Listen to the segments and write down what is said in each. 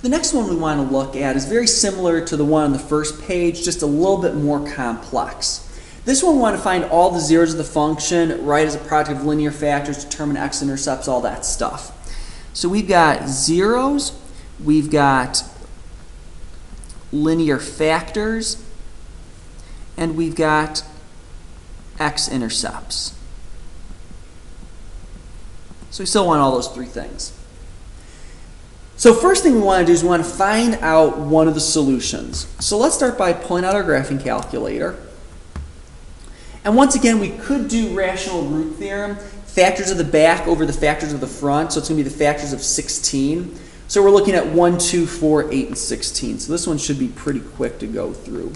The next one we want to look at is very similar to the one on the first page, just a little bit more complex. This one we want to find all the zeros of the function, write as a product of linear factors, determine x-intercepts, all that stuff. So we've got zeros, we've got linear factors, and we've got x-intercepts. So we still want all those three things. So first thing we want to do is we want to find out one of the solutions. So let's start by pulling out our graphing calculator. And once again, we could do rational root theorem, factors of the back over the factors of the front. So it's going to be the factors of 16. So we're looking at 1, 2, 4, 8, and 16. So this one should be pretty quick to go through.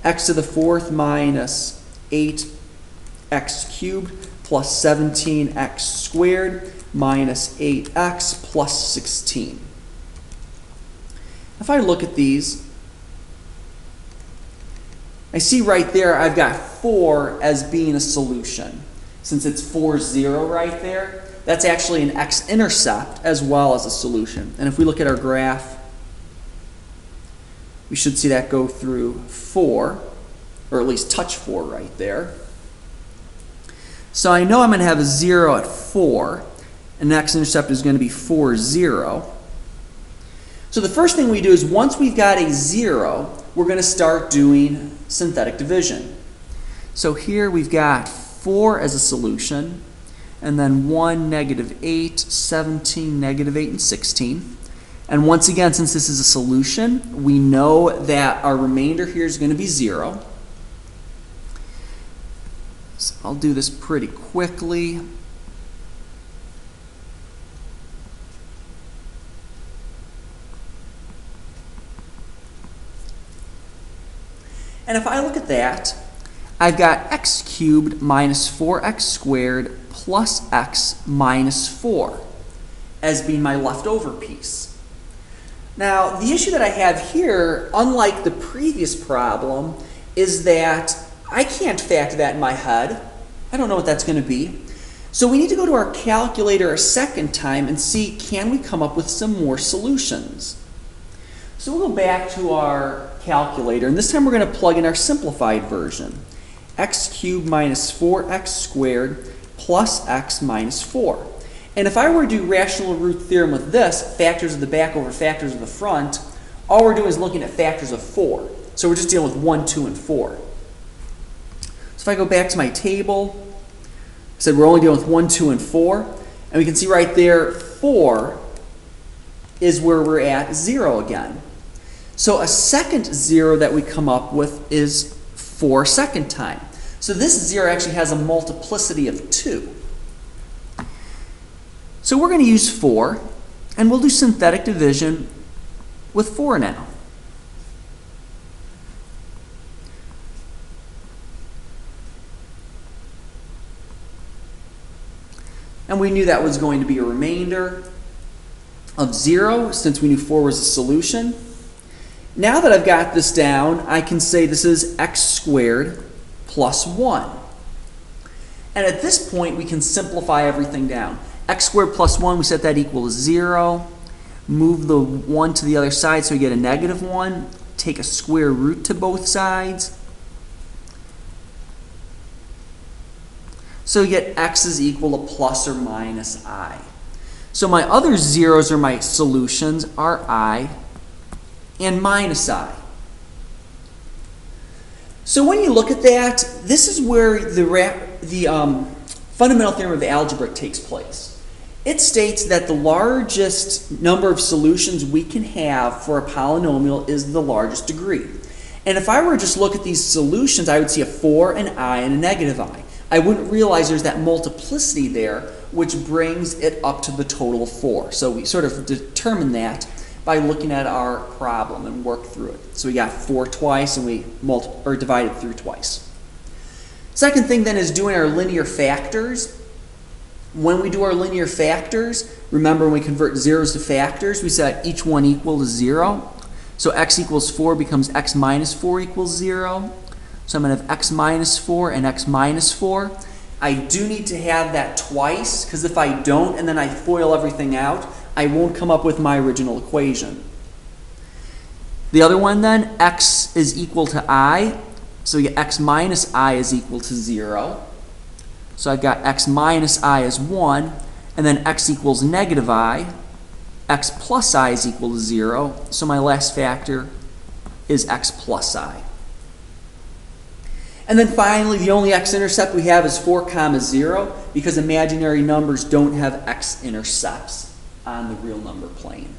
X to the fourth minus 8x cubed plus 17x squared minus 8x plus 16. If I look at these, I see right there I've got 4 as being a solution. Since it's 4, 0 right there, that's actually an x-intercept as well as a solution. And if we look at our graph, we should see that go through 4, or at least touch 4 right there. So I know I'm going to have a 0 at 4, and the x-intercept is going to be 4, 0. So the first thing we do is once we've got a 0, we're going to start doing synthetic division. So here we've got 4 as a solution, and then 1, negative 8, 17, negative 8, and 16. And once again, since this is a solution, we know that our remainder here is going to be 0. So I'll do this pretty quickly. And if I look at that, I've got x cubed minus 4x squared plus x minus 4 as being my leftover piece. Now, the issue that I have here, unlike the previous problem, is that I can't factor that in my head. I don't know what that's going to be. So we need to go to our calculator a second time and see, can we come up with some more solutions? So we'll go back to our calculator, and this time we're going to plug in our simplified version. X cubed minus 4x squared plus x minus 4. And if I were to do rational root theorem with this, factors of the back over factors of the front, all we're doing is looking at factors of 4. So we're just dealing with 1, 2, and 4. So if I go back to my table, I said we're only dealing with 1, 2, and 4. And we can see right there, 4 is where we're at 0 again. So a second 0 that we come up with is 4 second time. So this 0 actually has a multiplicity of 2. So we're going to use 4, and we'll do synthetic division with 4 now. And we knew that was going to be a remainder of 0 since we knew 4 was a solution. Now that I've got this down, I can say this is x squared plus 1. And at this point, we can simplify everything down. X squared plus 1, we set that equal to 0. Move the 1 to the other side so we get a negative 1. Take a square root to both sides. So you get x is equal to plus or minus I. So my other zeros, or my solutions, are I and minus I. So when you look at that, this is where the fundamental theorem of algebra takes place. It states that the largest number of solutions we can have for a polynomial is the largest degree. And if I were to just look at these solutions, I would see a 4, an I, and a negative I. I wouldn't realize there's that multiplicity there, which brings it up to the total of 4. So we sort of determine that by looking at our problem and work through it. So we got 4 twice, and we divide it through twice. Second thing then is doing our linear factors. When we do our linear factors, remember when we convert zeros to factors, we set each one equal to 0. So x equals 4 becomes x minus 4 equals 0. So I'm going to have x minus 4 and x minus 4. I do need to have that twice, because if I don't and then I FOIL everything out, I won't come up with my original equation. The other one then, x is equal to I, so we get x minus I is equal to 0. So I've got x minus I is 1, and then x equals negative I, x plus I is equal to 0, so my last factor is x plus I. And then finally, the only x-intercept we have is 4 comma 0, because imaginary numbers don't have x-intercepts on the real number plane.